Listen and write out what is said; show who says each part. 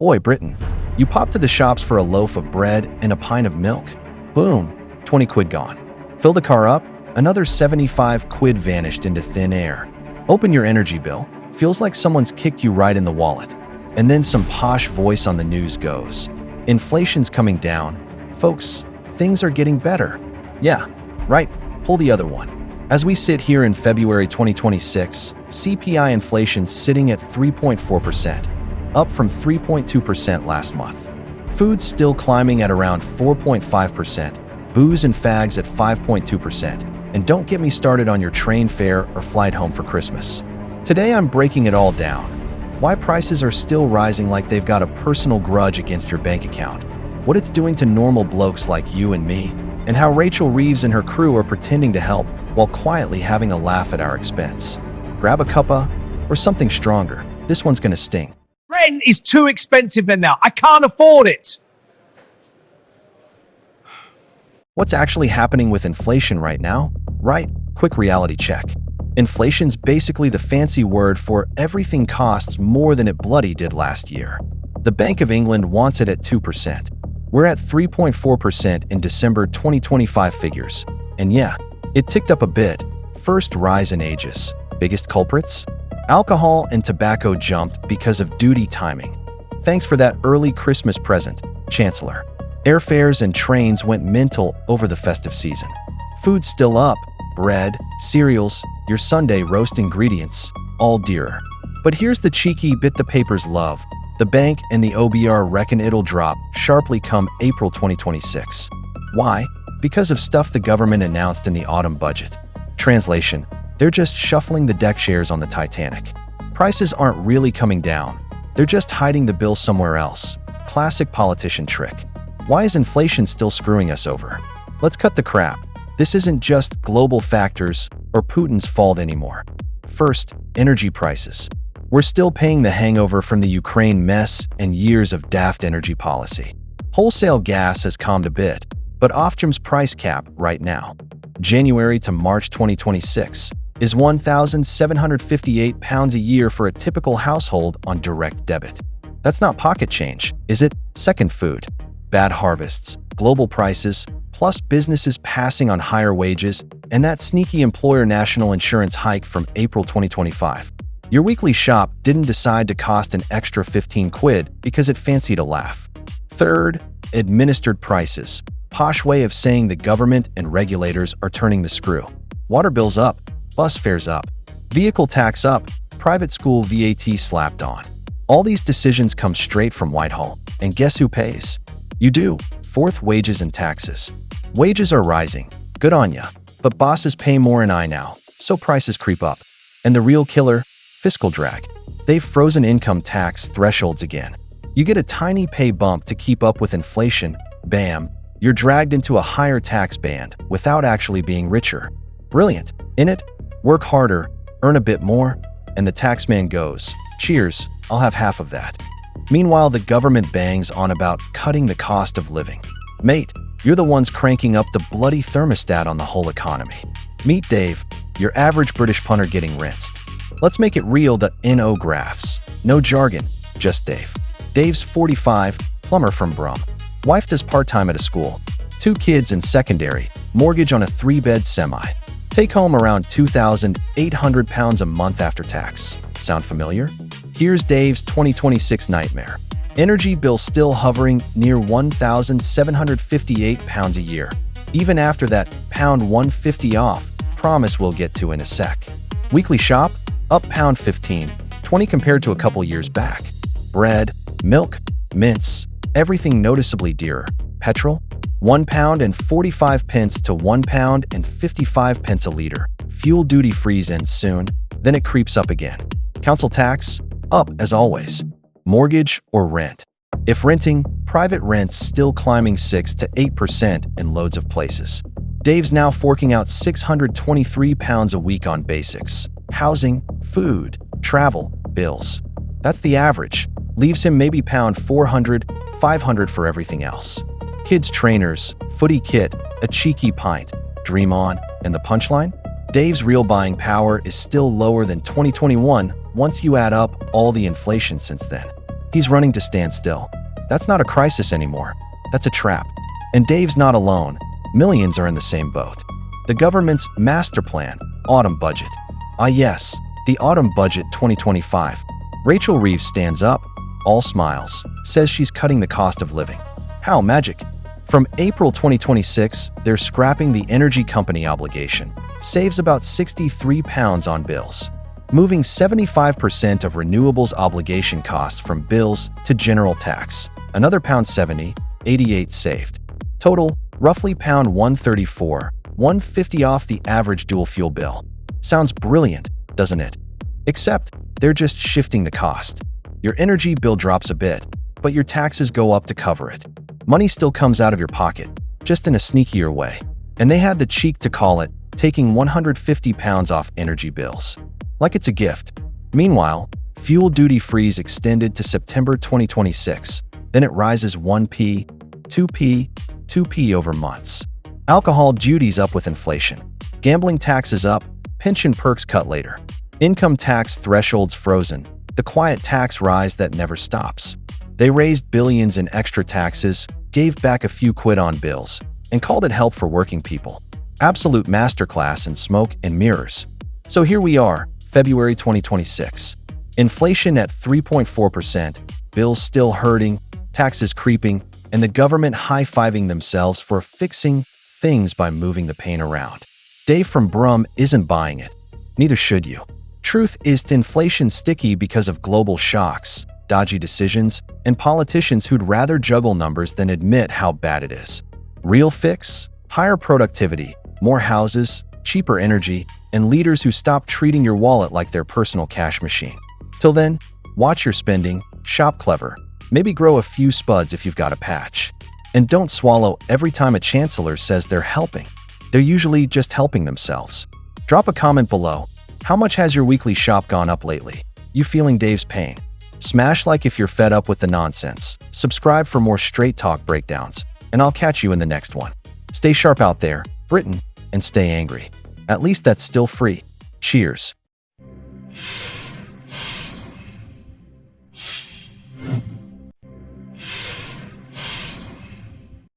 Speaker 1: Boy, Britain, you pop to the shops for a loaf of bread and a pint of milk. Boom, 20 quid gone. Fill the car up, another 75 quid vanished into thin air. Open your energy bill, feels like someone's kicked you right in the wallet. And then some posh voice on the news goes, inflation's coming down. Folks, things are getting better. Yeah, right, pull the other one. As we sit here in February 2026, CPI inflation's sitting at 3.4%, up from 3.2% last month. Food's still climbing at around 4.5%, booze and fags at 5.2%, and don't get me started on your train fare or flight home for Christmas. Today I'm breaking it all down. Why prices are still rising like they've got a personal grudge against your bank account, what it's doing to normal blokes like you and me, and how Rachel Reeves and her crew are pretending to help while quietly having a laugh at our expense. Grab a cuppa or something stronger. This one's gonna sting.
Speaker 2: Rent is too expensive now. I can't afford it.
Speaker 1: What's actually happening with inflation right now? Right, quick reality check. Inflation's basically the fancy word for everything costs more than it bloody did last year. The Bank of England wants it at 2%. We're at 3.4% in December 2025 figures. And yeah, it ticked up a bit. First rise in ages. Biggest culprits? Alcohol and tobacco jumped because of duty timing. Thanks for that early Christmas present, Chancellor. Airfares and trains went mental over the festive season. Food's still up. Bread, cereals, your Sunday roast ingredients, all dearer. But here's the cheeky bit the papers love. The bank and the OBR reckon it'll drop sharply come April 2026. Why? Because of stuff the government announced in the autumn budget. Translation: they're just shuffling the deck chairs on the Titanic. Prices aren't really coming down. They're just hiding the bill somewhere else. Classic politician trick. Why is inflation still screwing us over? Let's cut the crap. This isn't just global factors or Putin's fault anymore. First, energy prices. We're still paying the hangover from the Ukraine mess and years of daft energy policy. Wholesale gas has calmed a bit, but Ofgem's price cap right now, January to March 2026, is £1,758 a year for a typical household on direct debit. That's not pocket change, is it? Second, food. Bad harvests, global prices, plus businesses passing on higher wages, and that sneaky employer national insurance hike from April 2025. Your weekly shop didn't decide to cost an extra 15 quid because it fancied a laugh. Third, administered prices. Posh way of saying the government and regulators are turning the screw. Water bills up, bus fares up, vehicle tax up, private school VAT slapped on. All these decisions come straight from Whitehall, and guess who pays? You do. Fourth, wages and taxes. Wages are rising, good on ya, but bosses pay more and I now, so prices creep up. And the real killer? Fiscal drag. They've frozen income tax thresholds again. You get a tiny pay bump to keep up with inflation, bam, you're dragged into a higher tax band without actually being richer. Brilliant, innit? Work harder, earn a bit more, and the taxman goes, cheers, I'll have half of that. Meanwhile, the government bangs on about cutting the cost of living. Mate, you're the ones cranking up the bloody thermostat on the whole economy. Meet Dave, your average British punter getting rinsed. Let's make it real.no graphs. No jargon, just Dave. Dave's 45, plumber from Brum. Wife does part-time at a school. 2 kids in secondary, mortgage on a 3-bed semi. Take home around £2,800 a month after tax. Sound familiar? Here's Dave's 2026 nightmare. Energy bill still hovering near £1,758 a year. Even after that £150 off, promise we'll get to in a sec. Weekly shop, up £15, 20 compared to a couple years back. Bread, milk, mince, everything noticeably dearer. Petrol, £1.45 to £1.55 a liter. Fuel duty freeze ends soon, then it creeps up again. Council tax, up as always. Mortgage or rent. If renting, private rent's still climbing 6 to 8% in loads of places. Dave's now forking out £623 a week on basics. Housing, food, travel, bills. That's the average. Leaves him maybe £400, £500 for everything else. Kids' trainers, footy kit, a cheeky pint, dream on, and the punchline? Dave's real buying power is still lower than 2021 once you add up all the inflation since then. He's running to stand still. That's not a crisis anymore. That's a trap. And Dave's not alone. Millions are in the same boat. The government's master plan, Autumn Budget. Ah yes, the Autumn Budget 2025. Rachel Reeves stands up, all smiles, says she's cutting the cost of living. How magic! From April 2026, they're scrapping the energy company obligation. Saves about £63 on bills. Moving 75% of renewables obligation costs from bills to general tax. Another £70, 88 saved. Total, roughly £134, 150 off the average dual-fuel bill. Sounds brilliant, doesn't it? Except, they're just shifting the cost. Your energy bill drops a bit, but your taxes go up to cover it. Money still comes out of your pocket, just in a sneakier way. And they had the cheek to call it taking £150 off energy bills. Like it's a gift. Meanwhile, fuel duty-free is extended to September 2026. Then it rises 1p, 2p, 2p over months. Alcohol duties up with inflation. Gambling taxes up, pension perks cut later. Income tax thresholds frozen. The quiet tax rise that never stops. They raised billions in extra taxes, gave back a few quid on bills, and called it help for working people. Absolute masterclass in smoke and mirrors. So here we are, February 2026. Inflation at 3.4%, bills still hurting, taxes creeping, and the government high-fiving themselves for fixing things by moving the pain around. Dave from Brum isn't buying it. Neither should you. Truth is, inflation's sticky because of global shocks, dodgy decisions, and politicians who'd rather juggle numbers than admit how bad it is. Real fix? Higher productivity, more houses, cheaper energy, and leaders who stop treating your wallet like their personal cash machine. Till then, watch your spending, shop clever, maybe grow a few spuds if you've got a patch. And don't swallow every time a chancellor says they're helping. They're usually just helping themselves. Drop a comment below. How much has your weekly shop gone up lately? You feeling Dave's pain? Smash like if you're fed up with the nonsense. Subscribe for more straight talk breakdowns, and I'll catch you in the next one. Stay sharp out there, Britain, and stay angry. At least that's still free. Cheers.